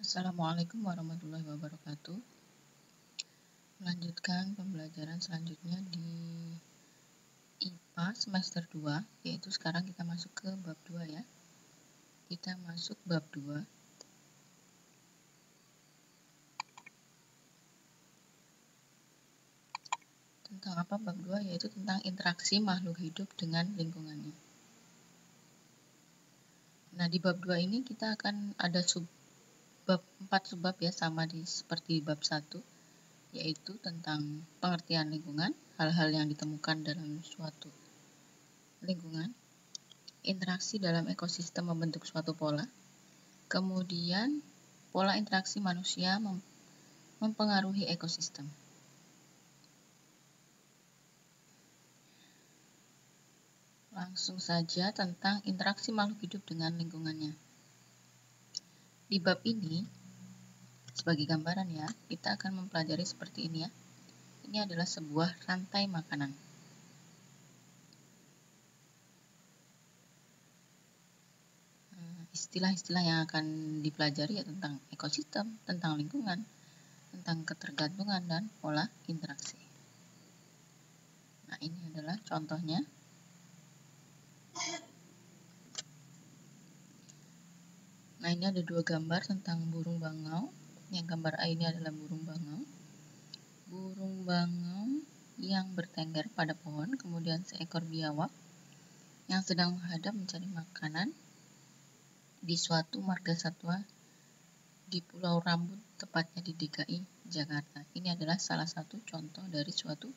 Assalamualaikum warahmatullahi wabarakatuh. Melanjutkan pembelajaran selanjutnya di IPA semester 2, yaitu sekarang kita masuk ke bab 2 ya. Kita masuk bab 2. Tentang apa bab 2? Yaitu tentang interaksi makhluk hidup dengan lingkungannya. Nah, di bab 2 ini kita akan ada 4 subbab ya, sama seperti bab 1, yaitu tentang pengertian lingkungan, hal-hal yang ditemukan dalam suatu lingkungan, interaksi dalam ekosistem membentuk suatu pola, kemudian pola interaksi manusia mempengaruhi ekosistem. Langsung saja tentang interaksi makhluk hidup dengan lingkungannya. Di bab ini, sebagai gambaran ya, kita akan mempelajari seperti ini ya. Ini adalah sebuah rantai makanan. Istilah-istilah yang akan dipelajari ya tentang ekosistem, tentang lingkungan, tentang ketergantungan dan pola interaksi. Nah, ini adalah contohnya. Nah, ini ada 2 gambar tentang burung bangau. Yang gambar A ini adalah burung bangau. Burung bangau yang bertengger pada pohon, kemudian seekor biawak yang sedang menghadap mencari makanan di suatu marga satwa di Pulau Rambut, tepatnya di DKI Jakarta. Ini adalah salah satu contoh dari suatu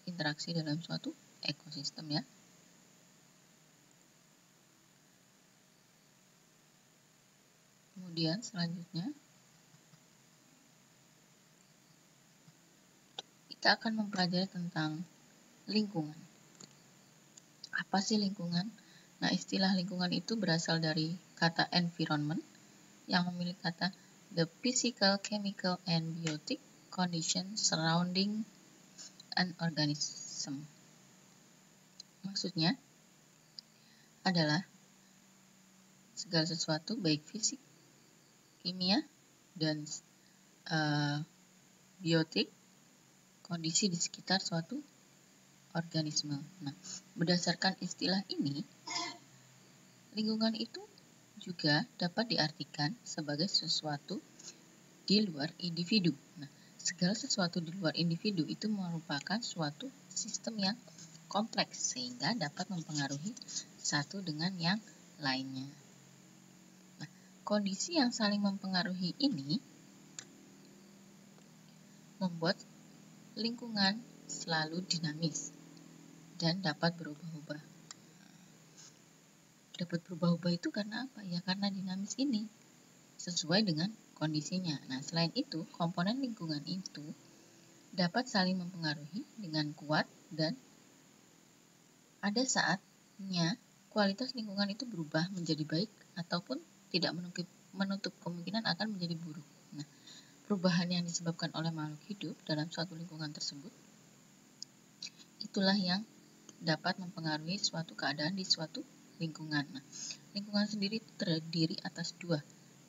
interaksi dalam suatu ekosistem ya. Kemudian selanjutnya kita akan mempelajari tentang lingkungan. Apa sih lingkungan? Nah, istilah lingkungan itu berasal dari kata environment yang memiliki kata the physical, chemical, and biotic conditions surrounding an organism. Maksudnya adalah segala sesuatu baik fisik, kimia, dan biotik, kondisi di sekitar suatu organisme. Nah, berdasarkan istilah ini, lingkungan itu juga dapat diartikan sebagai sesuatu di luar individu. Nah, segala sesuatu di luar individu itu merupakan suatu sistem yang kompleks sehingga dapat mempengaruhi satu dengan yang lainnya. Nah, kondisi yang saling mempengaruhi ini membuat lingkungan selalu dinamis dan dapat berubah-ubah. Dapat berubah-ubah itu karena apa? Ya karena dinamis ini sesuai dengan kondisinya. Nah, selain itu, komponen lingkungan itu dapat saling mempengaruhi dengan kuat dan ada saatnya kualitas lingkungan itu berubah menjadi baik ataupun tidak menutup kemungkinan akan menjadi buruk. Nah, perubahan yang disebabkan oleh makhluk hidup dalam suatu lingkungan tersebut itulah yang dapat mempengaruhi suatu keadaan di suatu lingkungan. Nah, lingkungan sendiri terdiri atas 2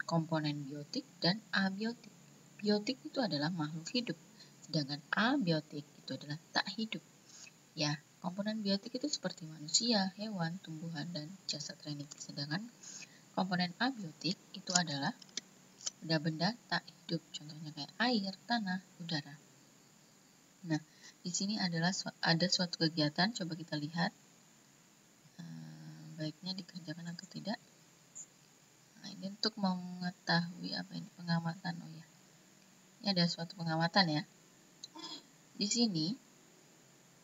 komponen, biotik dan abiotik. Biotik itu adalah makhluk hidup, sedangkan abiotik itu adalah tak hidup. Ya, komponen biotik itu seperti manusia, hewan, tumbuhan, dan jasad renik. Sedangkan komponen abiotik itu adalah benda-benda tak hidup, contohnya kayak air, tanah, udara. Nah, di sini ada suatu kegiatan, coba kita lihat baiknya dikerjakan atau tidak. Nah, ini untuk mengetahui apa ini pengamatan. Oh ya, ini ada suatu pengamatan ya. Di sini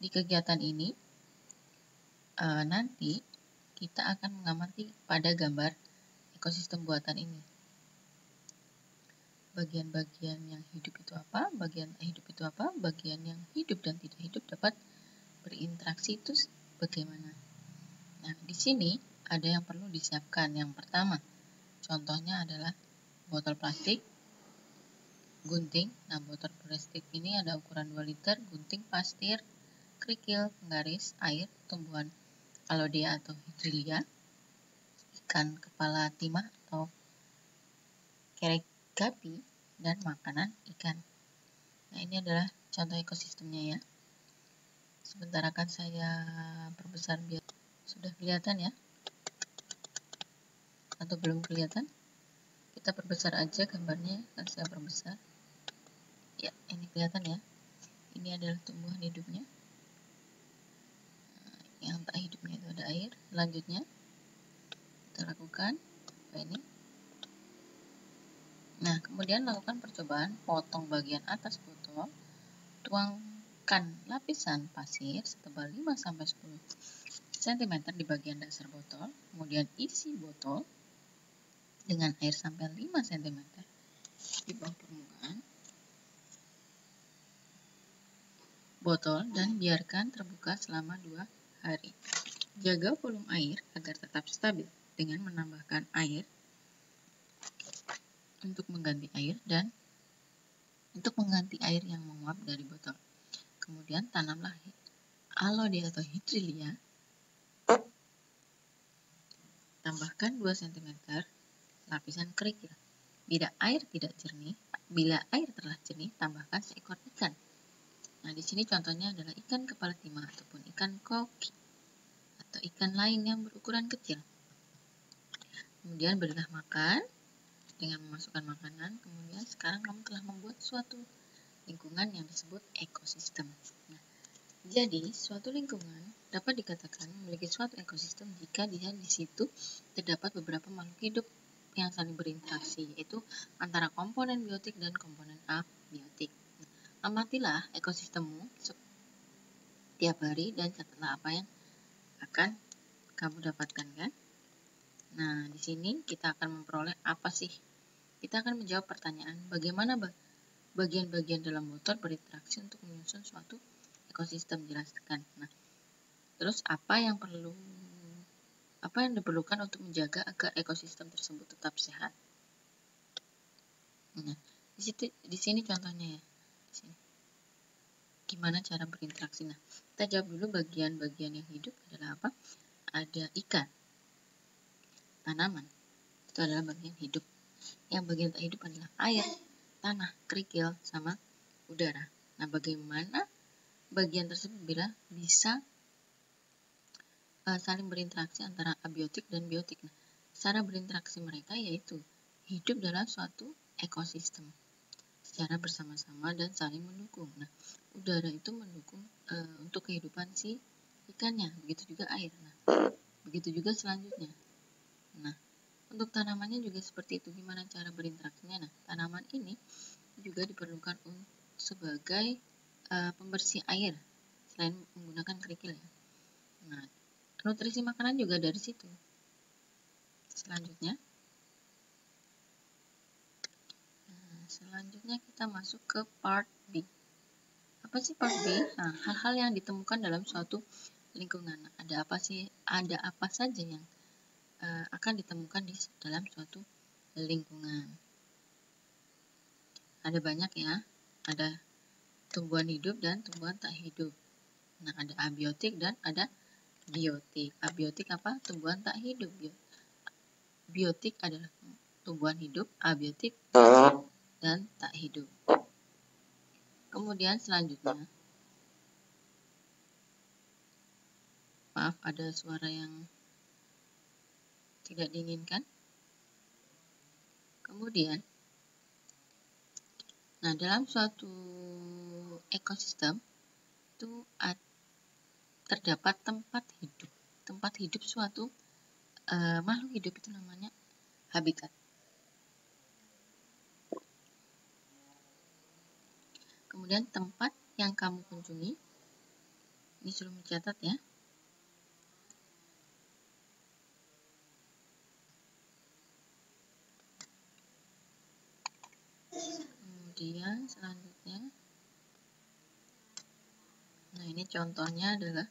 di kegiatan ini nanti kita akan mengamati pada gambar ekosistem buatan ini. Bagian-bagian yang hidup itu apa, bagian tak hidup itu apa, bagian yang hidup dan tidak hidup dapat berinteraksi itu bagaimana. Nah, di sini ada yang perlu disiapkan. Yang pertama, contohnya adalah botol plastik, gunting. Nah, botol plastik ini ada ukuran 2 liter, gunting, pasir, kerikil, penggaris, air, tumbuhan Alodia atau Hydrilia, ikan kepala timah atau gapi, dan makanan ikan. Nah, ini adalah contoh ekosistemnya ya. Sebentar akan saya perbesar biar sudah kelihatan ya. Atau belum kelihatan? Kita perbesar aja gambarnya, akan saya perbesar. Ya, ini kelihatan ya. Ini adalah tumbuhan hidupnya. Yang tak hidupnya itu ada air. Selanjutnya kita lakukan apa ini. Nah, kemudian lakukan percobaan, potong bagian atas botol, tuangkan lapisan pasir setebal 5-10 cm di bagian dasar botol, kemudian isi botol dengan air sampai 5 cm di bawah permukaan botol dan biarkan terbuka selama 2 hari. Jaga volume air agar tetap stabil dengan menambahkan air untuk mengganti air dan untuk mengganti air yang menguap dari botol. Kemudian tanamlah Aloe atau Hydrelia. Tambahkan 2 cm lapisan kerikil. Bila air telah jernih, tambahkan seekor ikan. Nah, di sini contohnya adalah ikan kepala timah ataupun ikan koki atau ikan lain yang berukuran kecil. Kemudian berilah makan dengan memasukkan makanan. Kemudian sekarang kamu telah membuat suatu lingkungan yang disebut ekosistem. Nah, jadi suatu lingkungan dapat dikatakan memiliki suatu ekosistem jika di situ terdapat beberapa makhluk hidup yang saling berinteraksi, yaitu antara komponen biotik dan komponen abiotik. Amatilah ekosistemmu setiap hari dan catatlah apa yang akan kamu dapatkan kan. Nah, di sini kita akan memperoleh apa sih? Kita akan menjawab pertanyaan bagaimana bagian-bagian dalam botol berinteraksi untuk menyusun suatu ekosistem, jelaskan. Nah, terus apa yang diperlukan untuk menjaga agar ekosistem tersebut tetap sehat? Nah, di sini contohnya ya. Di sini. Gimana cara berinteraksi? Nah, kita jawab dulu bagian-bagian yang hidup adalah apa? Ada ikan, tanaman, itu adalah bagian hidup. Yang bagian tak hidup adalah air, tanah, kerikil, sama udara. Nah, bagaimana bagian tersebut bila bisa saling berinteraksi antara abiotik dan biotik? Nah, cara berinteraksi mereka yaitu hidup dalam suatu ekosistem secara bersama-sama dan saling mendukung. Nah, udara itu mendukung untuk kehidupan si ikannya, begitu juga air. Nah, begitu juga selanjutnya. Nah, untuk tanamannya juga seperti itu. Gimana cara berinteraksinya? Nah, tanaman ini juga diperlukan sebagai pembersih air selain menggunakan kerikil ya. Nah, nutrisi makanan juga dari situ. Selanjutnya kita masuk ke part B. Apa sih part B? Nah, hal-hal yang ditemukan dalam suatu lingkungan. Ada apa saja yang akan ditemukan di dalam suatu lingkungan? Ada banyak ya. Ada tumbuhan hidup dan tumbuhan tak hidup. Nah, ada abiotik dan ada biotik. Abiotik apa? Tumbuhan tak hidup. Biotik adalah tumbuhan hidup, abiotik dan tak hidup. Kemudian selanjutnya, maaf ada suara yang tidak diinginkan. Kemudian, nah dalam suatu ekosistem itu terdapat tempat hidup. Tempat hidup suatu makhluk hidup itu namanya habitat. Kemudian tempat yang kamu kunjungi, ini sudah mencatat ya. Kemudian selanjutnya, nah ini contohnya adalah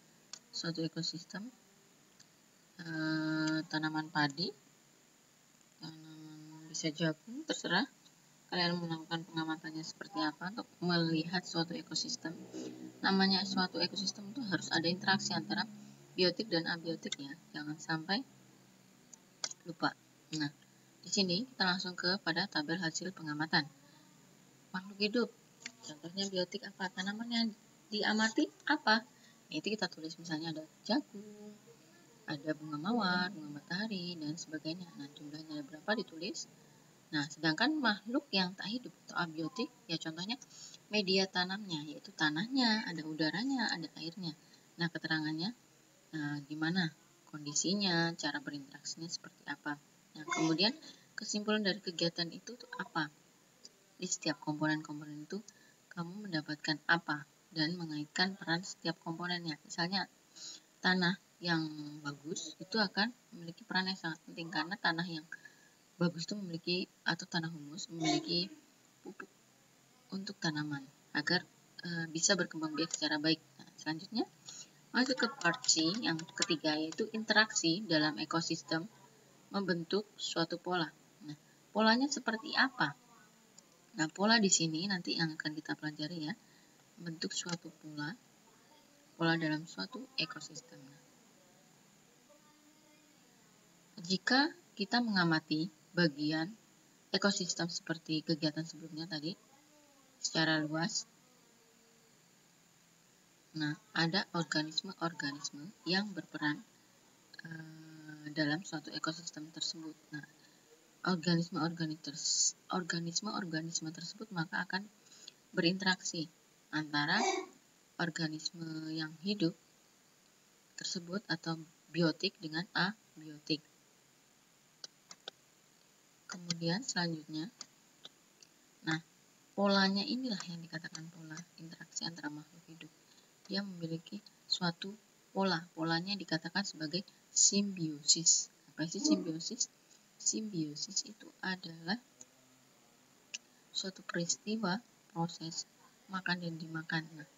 suatu ekosistem tanaman padi, tanaman bisa jagung, terserah kalian melakukan pengamatannya seperti apa untuk melihat suatu ekosistem. Namanya suatu ekosistem itu harus ada interaksi antara biotik dan abiotik ya, jangan sampai lupa. Nah, Di sini kita langsung pada tabel hasil pengamatan. Makhluk hidup, contohnya biotik apa? Tanaman yang diamati apa? Itu kita tulis misalnya ada jagung, ada bunga mawar, bunga matahari, dan sebagainya. Nah, jumlahnya ada berapa ditulis. Nah, sedangkan makhluk yang tak hidup atau abiotik, ya contohnya media tanamnya, yaitu tanahnya, ada udaranya, ada airnya. Nah, keterangannya gimana kondisinya, cara berinteraksinya seperti apa. Nah, kemudian kesimpulan dari kegiatan itu tuh apa? Di setiap komponen-komponen itu kamu mendapatkan apa dan mengaitkan peran setiap komponennya. Misalnya tanah yang bagus itu akan memiliki peran yang sangat penting karena tanah yang bagus itu memiliki atau tanah humus memiliki pupuk untuk tanaman agar bisa berkembang biak secara baik. Nah, selanjutnya masuk ke part C yang ketiga, yaitu interaksi dalam ekosistem membentuk suatu pola. Nah, polanya seperti apa? Nah, pola di sini nanti yang akan kita pelajari ya, membentuk suatu pola dalam suatu ekosistem. Nah, jika kita mengamati bagian ekosistem seperti kegiatan sebelumnya tadi secara luas, nah ada organisme-organisme yang berperan dalam suatu ekosistem tersebut. Nah, organisme-organisme tersebut maka akan berinteraksi antara organisme yang hidup tersebut atau biotik dengan abiotik. Kemudian selanjutnya, nah polanya inilah yang dikatakan pola interaksi antara makhluk hidup. Dia memiliki suatu pola. Polanya dikatakan sebagai simbiosis. Apa sih simbiosis? Simbiosis itu adalah suatu peristiwa proses makan dan dimakan. Nah,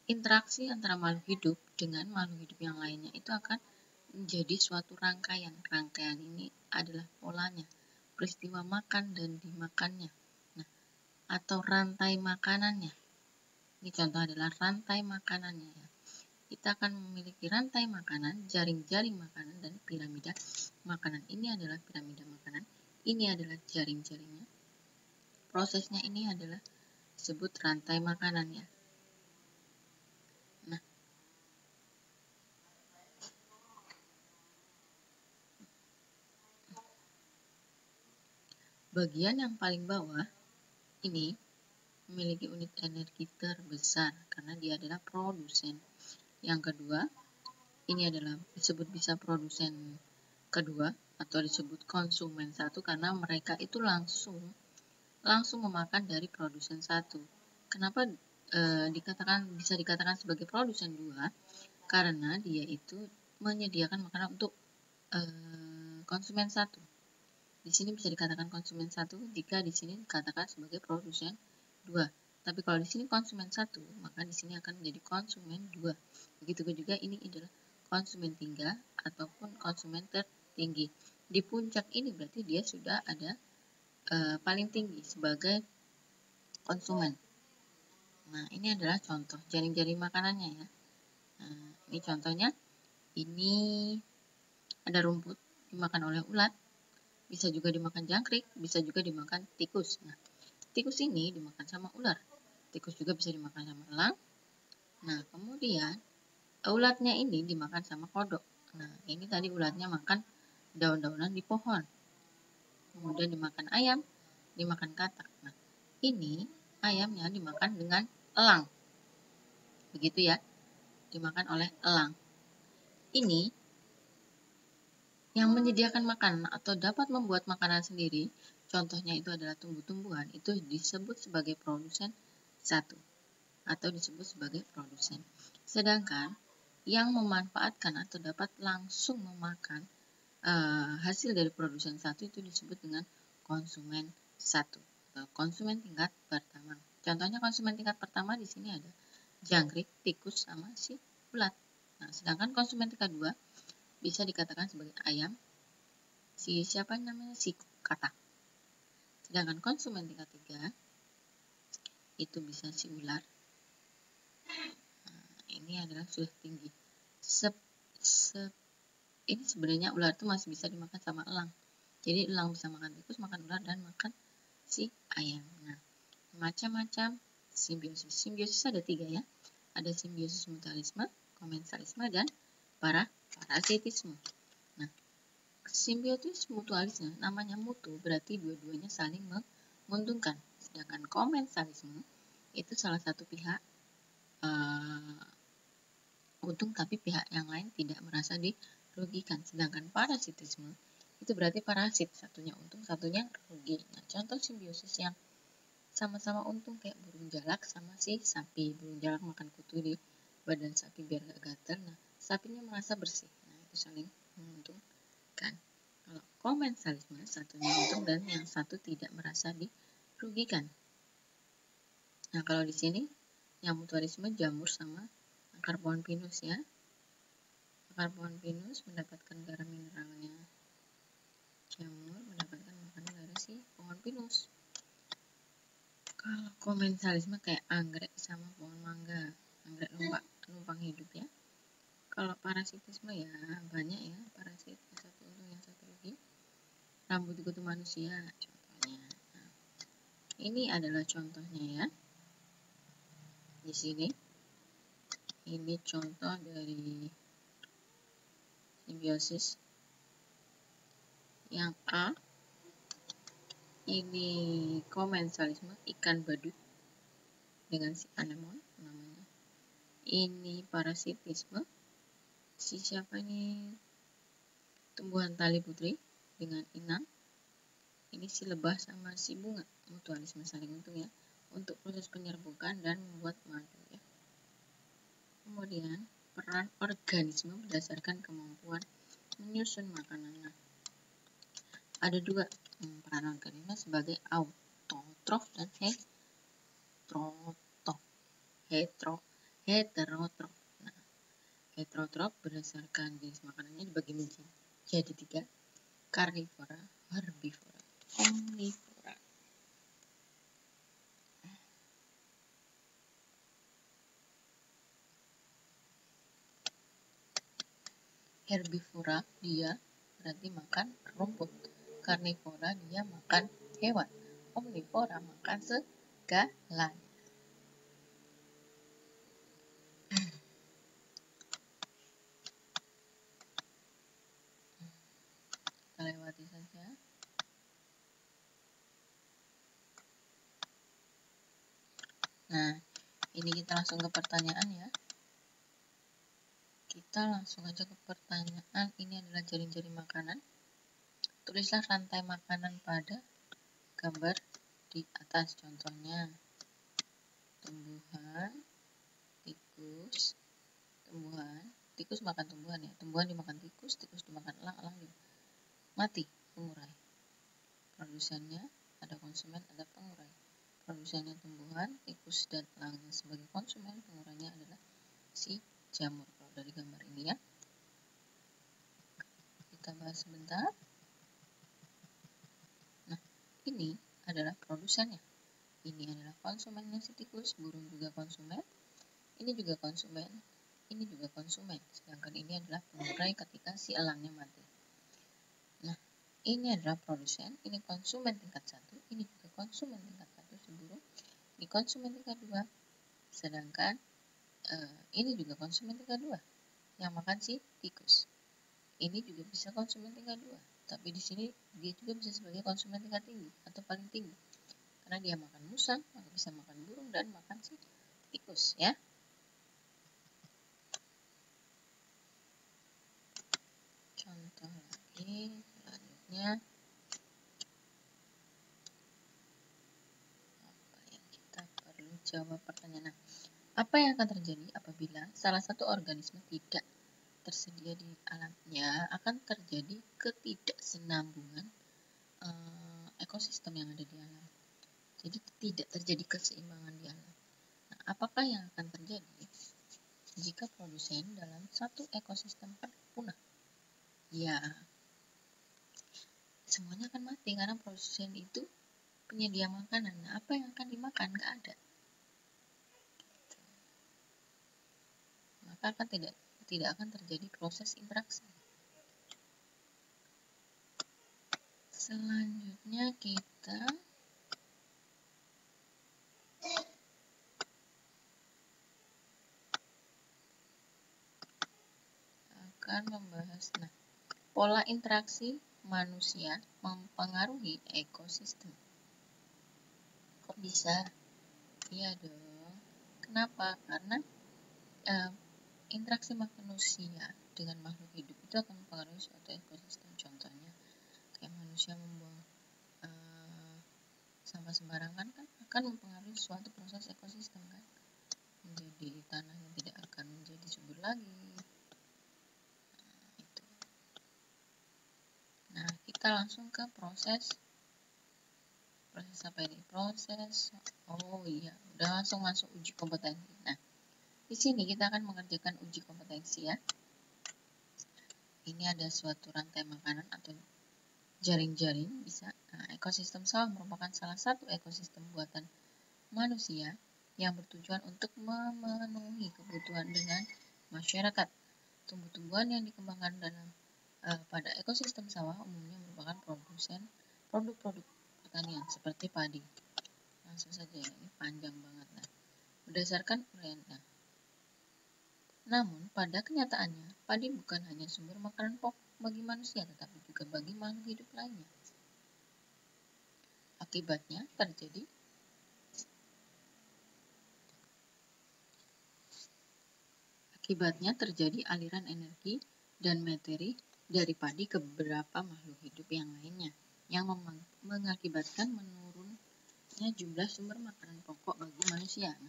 interaksi antara makhluk hidup dengan makhluk hidup yang lainnya itu akan menjadi suatu rangkaian. Rangkaian ini adalah polanya, peristiwa makan dan dimakannya. Nah, atau rantai makanannya. Ini contoh adalah rantai makanannya ya. Kita akan memiliki rantai makanan, jaring-jaring makanan, dan piramida makanan. Ini adalah piramida makanan, ini adalah jaring-jaringnya. Prosesnya ini adalah disebut rantai makanan ya. Nah, bagian yang paling bawah ini memiliki unit energi terbesar karena dia adalah produsen. Yang kedua, ini adalah disebut bisa produsen kedua atau disebut konsumen satu karena mereka itu langsung memakan dari produsen satu. Kenapa bisa dikatakan sebagai produsen dua? Karena dia itu menyediakan makanan untuk konsumen satu. Di sini bisa dikatakan konsumen satu jika di sini dikatakan sebagai produsen dua. Tapi kalau di sini konsumen satu, maka di sini akan menjadi konsumen dua. Begitu juga ini adalah konsumen tiga ataupun konsumen tertinggi. Di puncak ini berarti dia sudah ada paling tinggi sebagai konsumen. Nah, ini adalah contoh jaring-jaring makanannya ya. Nah, ini contohnya. Ini ada rumput dimakan oleh ulat, bisa juga dimakan jangkrik, bisa juga dimakan tikus. Nah, tikus ini dimakan sama ular. Tikus juga bisa dimakan sama elang. Nah, kemudian ulatnya ini dimakan sama kodok. Nah, ini tadi ulatnya makan daun-daunan di pohon. Kemudian dimakan ayam, dimakan katak. Nah, ini ayamnya dimakan dengan elang. Begitu ya, dimakan oleh elang. Ini yang menyediakan makanan atau dapat membuat makanan sendiri, contohnya itu adalah tumbuh-tumbuhan, itu disebut sebagai produsen satu atau disebut sebagai produsen. Sedangkan yang memanfaatkan atau dapat langsung memakan hasil dari produsen satu itu disebut dengan konsumen satu atau konsumen tingkat pertama. Contohnya konsumen tingkat pertama di sini ada jangkrik, tikus, sama si ulat. Nah, sedangkan konsumen tingkat 2 bisa dikatakan sebagai ayam, si katak. Sedangkan konsumen tingkat 3 itu bisa si ular. Nah, ini adalah sudah tinggi. Ini sebenarnya ular itu masih bisa dimakan sama elang. Jadi elang bisa makan tikus, makan ular, dan makan si ayam. Nah, macam-macam simbiosis. Simbiosis ada 3 ya. Ada simbiosis mutualisme, komensalisme, dan parasitisme. Nah, simbiosis mutualisme, namanya mutu berarti dua-duanya saling menguntungkan. Sedangkan komensalisme itu salah satu pihak untung tapi pihak yang lain tidak merasa dirugikan. Sedangkan parasitisme itu berarti parasit, satunya untung, satunya rugi. Nah, contoh simbiosis yang sama-sama untung kayak burung jalak sama si sapi. Burung jalak makan kutu di badan sapi biar gak gatel. Nah, sapinya merasa bersih. Nah, itu saling menguntungkan. Kalau komensalisme, satunya untung dan yang satu tidak merasa dirugikan. Nah, kalau di sini yang mutualisme jamur sama akar pohon pinus ya. Akar pohon pinus mendapatkan garam mineralnya. Jamur mendapatkan makanan dari si pohon pinus. Kalau komensalisme kayak anggrek sama pohon mangga. Anggrek numpang hidup ya. Kalau parasitisme ya banyak ya parasit, yang satu untung yang satu rugi. Rambut kutu manusia contohnya. Nah, ini adalah contohnya ya. Di sini ini contoh dari simbiosis. Yang A ini komensalisme, ikan badut dengan si anemon namanya. Ini parasitisme, si siapa ini, tumbuhan tali putri dengan inang. Ini si lebah sama si bunga, mutualisme saling untung ya, untuk proses penyerbukan dan membuat madu ya. Kemudian peran organisme berdasarkan kemampuan menyusun makanan. Nah, ada 2 peran organisme sebagai autotrof dan heterotrof. Nah, heterotrof berdasarkan jenis makanannya dibagi menjadi 3, karnivora, herbivora, omnivora. Herbivora dia berarti makan rumput, karnivora dia makan hewan, omnivora makan segalanya. Kita lewati saja. Nah, ini kita langsung ke pertanyaan ya. Kita langsung aja ke pertanyaan. Ini adalah jaring-jaring makanan. Tulislah rantai makanan pada gambar di atas. Contohnya tumbuhan, tikus, tikus makan tumbuhan ya. Tumbuhan dimakan tikus dimakan elang, elang mati, pengurai. Produsennya ada konsumen, ada pengurai. Produsennya tumbuhan, tikus dan elang sebagai konsumen, pengurainya adalah si jamur. Kalau dari gambar ini ya. Kita bahas sebentar. Nah, ini adalah produsennya. Ini adalah konsumennya si tikus, burung juga konsumen. Ini juga konsumen, ini juga konsumen. Sedangkan ini adalah pengurai ketika si elangnya mati. Nah, ini adalah produsen, ini konsumen tingkat 1, ini juga konsumen tingkat 1 si burung, ini konsumen tingkat 2. Sedangkan ini juga konsumen tingkat 2 yang makan si tikus. Ini juga bisa konsumen tingkat 2, tapi di sini dia juga bisa sebagai konsumen tingkat tinggi atau paling tinggi. Karena dia makan musang, maka bisa makan burung dan makan si tikus ya. Contoh lagi selanjutnya. Apa yang kita perlu jawab pertanyaan? Apa yang akan terjadi apabila salah satu organisme tidak tersedia di alamnya? Akan terjadi ketidaksenambungan ekosistem yang ada di alam. Jadi tidak terjadi keseimbangan di alam. Nah, apakah yang akan terjadi jika produsen dalam satu ekosistem punah? Ya, semuanya akan mati karena produsen itu penyedia makanan. Nah, apa yang akan dimakan? Nggak ada. Maka akan tidak akan terjadi proses interaksi. Selanjutnya kita akan membahas pola interaksi manusia mempengaruhi ekosistem. Kok bisa? Iya dong. Kenapa? Karena interaksi manusia dengan makhluk hidup itu akan mempengaruhi suatu ekosistem. Contohnya kayak manusia membuang sampah sembarangan kan akan mempengaruhi suatu proses ekosistem kan, menjadi tanahnya tidak akan menjadi subur lagi. Itu. Nah, kita langsung ke proses apa ini? Udah langsung masuk uji kompetensi. Nah, di sini kita akan mengerjakan uji kompetensi ya. Ini ada suatu rantai makanan atau jaring-jaring bisa. Nah, ekosistem sawah merupakan salah satu ekosistem buatan manusia yang bertujuan untuk memenuhi kebutuhan dengan masyarakat. Tumbuh-tumbuhan yang dikembangkan dalam pada ekosistem sawah umumnya merupakan produsen produk-produk pertanian seperti padi. Langsung saja ya, ini panjang banget. Nah, berdasarkan uraian. Namun, pada kenyataannya, padi bukan hanya sumber makanan pokok bagi manusia, tetapi juga bagi makhluk hidup lainnya. Akibatnya terjadi aliran energi dan materi dari padi ke beberapa makhluk hidup yang lainnya, yang mengakibatkan menurunnya jumlah sumber makanan pokok bagi manusia.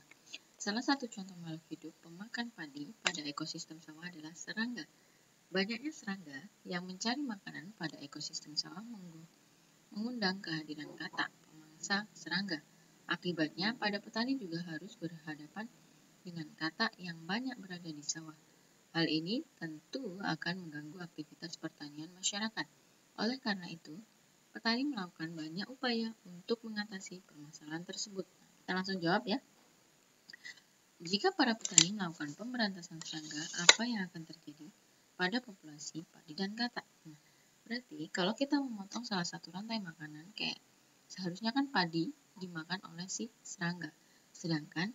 Salah satu contoh makhluk hidup pemakan padi pada ekosistem sawah adalah serangga. Banyaknya serangga yang mencari makanan pada ekosistem sawah mengundang kehadiran katak pemangsa serangga. Akibatnya, pada petani juga harus berhadapan dengan katak yang banyak berada di sawah. Hal ini tentu akan mengganggu aktivitas pertanian masyarakat. Oleh karena itu, petani melakukan banyak upaya untuk mengatasi permasalahan tersebut. Kita langsung jawab ya. Jika para petani melakukan pemberantasan serangga, apa yang akan terjadi pada populasi padi dan katak? Berarti kalau kita memotong salah satu rantai makanan, kayak seharusnya kan padi dimakan oleh si serangga, sedangkan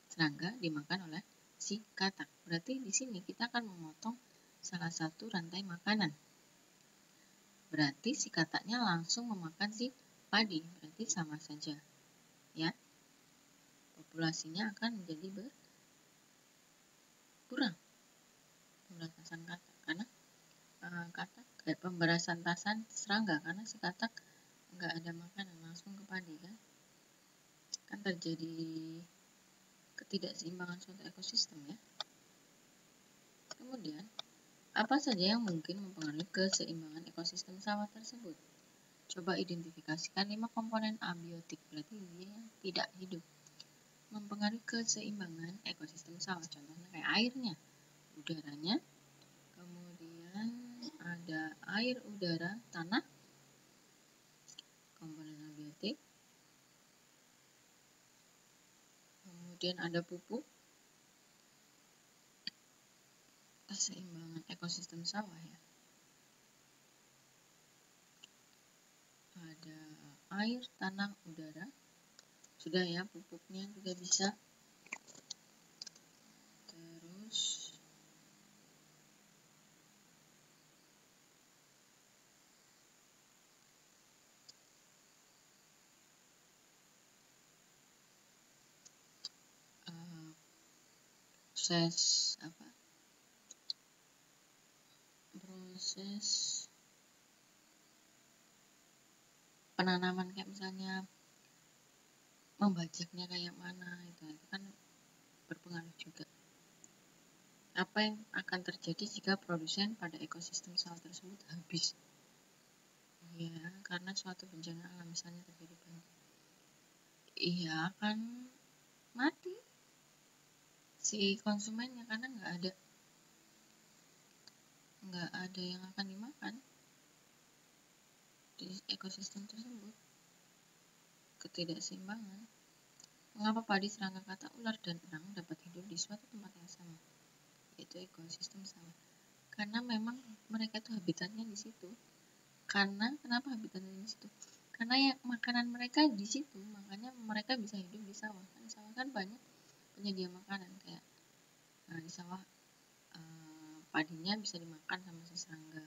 serangga dimakan oleh si katak. Berarti di sini kita akan memotong salah satu rantai makanan. Berarti si kataknya langsung memakan si padi, berarti sama saja. Ya. Populasinya akan menjadi berkurang. Pemberantasan katak karena pemberantasan serangga karena si katak nggak ada makanan, langsung ke padi kan terjadi ketidakseimbangan suatu ekosistem ya. Kemudian, apa saja yang mungkin mempengaruhi keseimbangan ekosistem sawah tersebut? Coba identifikasikan 5 komponen abiotik, berarti dia tidak hidup. Mempengaruhi keseimbangan ekosistem sawah, contohnya kayak airnya, udaranya, kemudian ada air, udara, tanah, komponen abiotik, kemudian ada pupuk, keseimbangan ekosistem sawah ya. Ada air, tanah, udara. Sudah ya, pupuknya juga bisa. Terus proses penanaman kayak misalnya membajaknya kayak mana itu kan berpengaruh juga. Apa yang akan terjadi jika produsen pada ekosistem sawah tersebut habis? Iya, karena suatu bencana alam misalnya terjadi banjir. Iya, akan mati si konsumennya karena nggak ada yang akan dimakan di ekosistem tersebut. Ketidakseimbangan. Mengapa padi, serangga, katak, ular, dan erang dapat hidup di suatu tempat yang sama, yaitu ekosistem sawah? Karena memang mereka itu habitatnya di situ. Karena kenapa habitatnya di situ? Karena ya makanan mereka di situ, makanya mereka bisa hidup di sawah. Kan sawah kan banyak penyedia makanan, kayak di sawah padinya bisa dimakan sama si serangga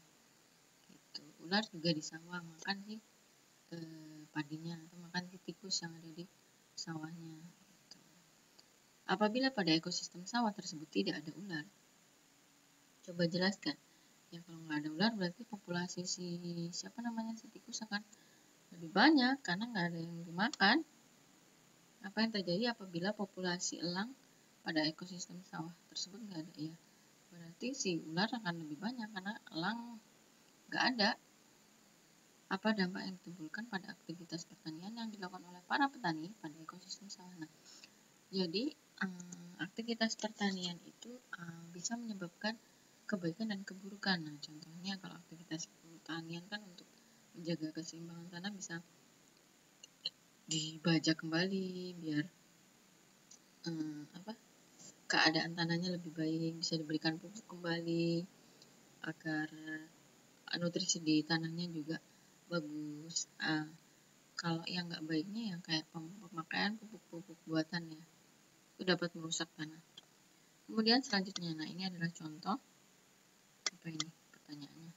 gitu. Ular juga di sawah makan sih padinya, atau makan si tikus yang ada di sawahnya gitu. Apabila pada ekosistem sawah tersebut tidak ada ular, coba jelaskan. Ya kalau nggak ada ular berarti populasi si tikus akan lebih banyak karena nggak ada yang dimakan. Apa yang terjadi apabila populasi elang pada ekosistem sawah tersebut nggak ada? Ya berarti si ular akan lebih banyak karena elang nggak ada. Apa dampak yang ditimbulkan pada aktivitas pertanian yang dilakukan oleh para petani pada ekosistem sawah? Nah, jadi aktivitas pertanian itu bisa menyebabkan kebaikan dan keburukan. Nah, contohnya kalau aktivitas pertanian kan untuk menjaga keseimbangan tanah bisa dibajak kembali biar keadaan tanahnya lebih baik, bisa diberikan pupuk kembali agar nutrisi di tanahnya juga bagus. Kalau yang nggak baiknya yang kayak pemakaian pupuk-pupuk buatan ya, itu dapat merusak tanah. Kemudian selanjutnya, nah ini adalah contoh apa ini pertanyaannya.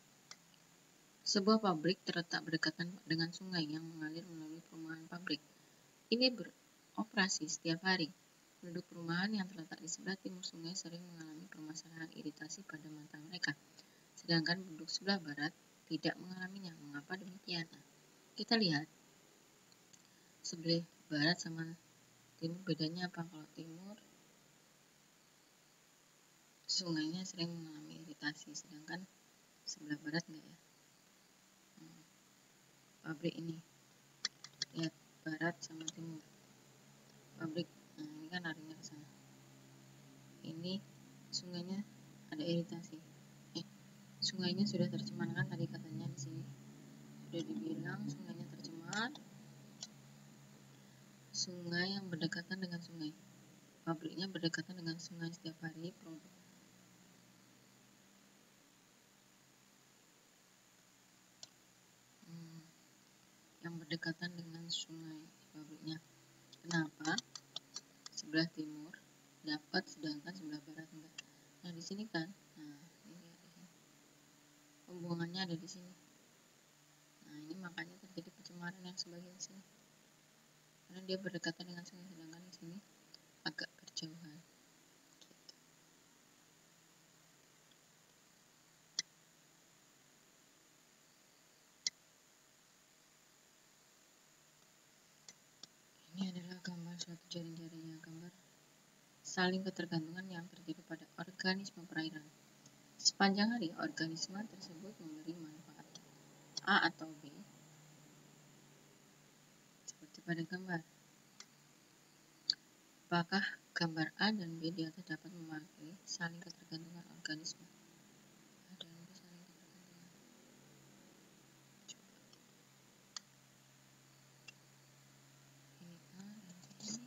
Sebuah pabrik terletak berdekatan dengan sungai yang mengalir melalui perumahan pabrik. Ini beroperasi setiap hari. Penduduk perumahan yang terletak di sebelah timur sungai sering mengalami permasalahan iritasi pada mata mereka, sedangkan penduduk sebelah barat tidak mengalaminya. Mengapa demikian? Nah, kita lihat sebelah barat sama timur bedanya apa? Kalau timur sungainya sering mengalami iritasi, sedangkan sebelah barat enggak ya. Pabrik ini lihat barat sama timur pabrik, nah ini kan larinya ke sana, ini sungainya ada iritasi, sungainya sudah tercemar kan tadi katanya di sini sudah dibilang sungainya tercemar. Sungai yang berdekatan dengan sungai, pabriknya berdekatan dengan sungai setiap hari. Yang berdekatan dengan sungai pabriknya. Kenapa? Sebelah timur dapat sedangkan sebelah barat enggak. Nah di sini kan, nah ini di sini. Pembuangannya ada di sini. Nah ini makanya terjadi pencemaran yang sebagian sini. Karena dia berdekatan dengan sungai, sedangkan di sini agak berjauhan. Gitu. Ini adalah gambar suatu jaring-jaringnya, gambar saling ketergantungan yang terjadi pada organisme perairan. Sepanjang hari, organisme tersebut memberi manfaat A atau B, seperti pada gambar. Apakah gambar A dan B di atas dapat mewakili saling ketergantungan organisme? A dan B saling ketergantungan. Coba. Ini A dan ini.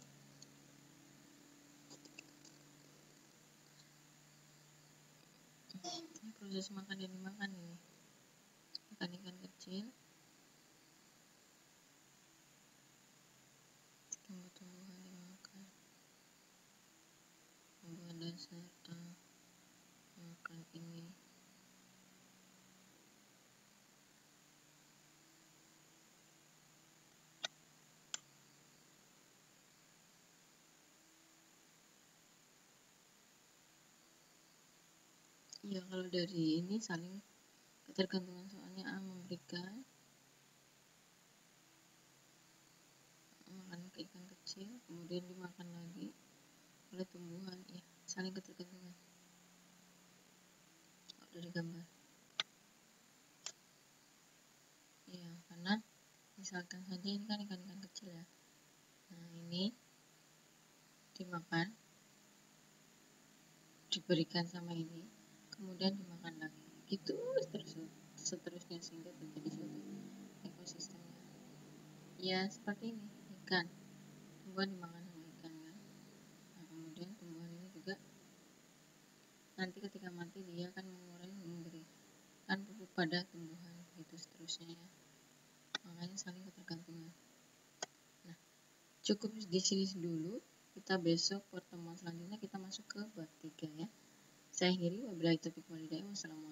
Ini proses makan dan dimakan ini. Ikan-ikan kecil, tumbuh-tumbuhan dimakan, tumbuhan dasar makan ini. Ya kalau dari ini saling ketergantungan, soalnya A memberikan makan ke ikan kecil, kemudian dimakan lagi oleh tumbuhan, ya saling ketergantungan. Kalau dari gambar, ya karena misalkan saja ini kan ikan-ikan kecil ya, nah ini dimakan, diberikan sama ini, kemudian dimakan lagi, gitu seterusnya sehingga terjadi suatu ekosistemnya. Ya seperti ini, ikan, tumbuhan dimakan sama ikan kan. Nah kemudian tumbuhan ini juga nanti ketika mati dia akan memberikan pupuk pada tumbuhan. begitu seterusnya ya. Makanya saling ketergantungan. Nah, cukup di sini dulu. Kita besok pertemuan selanjutnya kita masuk ke bab 3 ya. Saya akhiri, wabillahi taufiq walhidayah. Wassalamualaikum.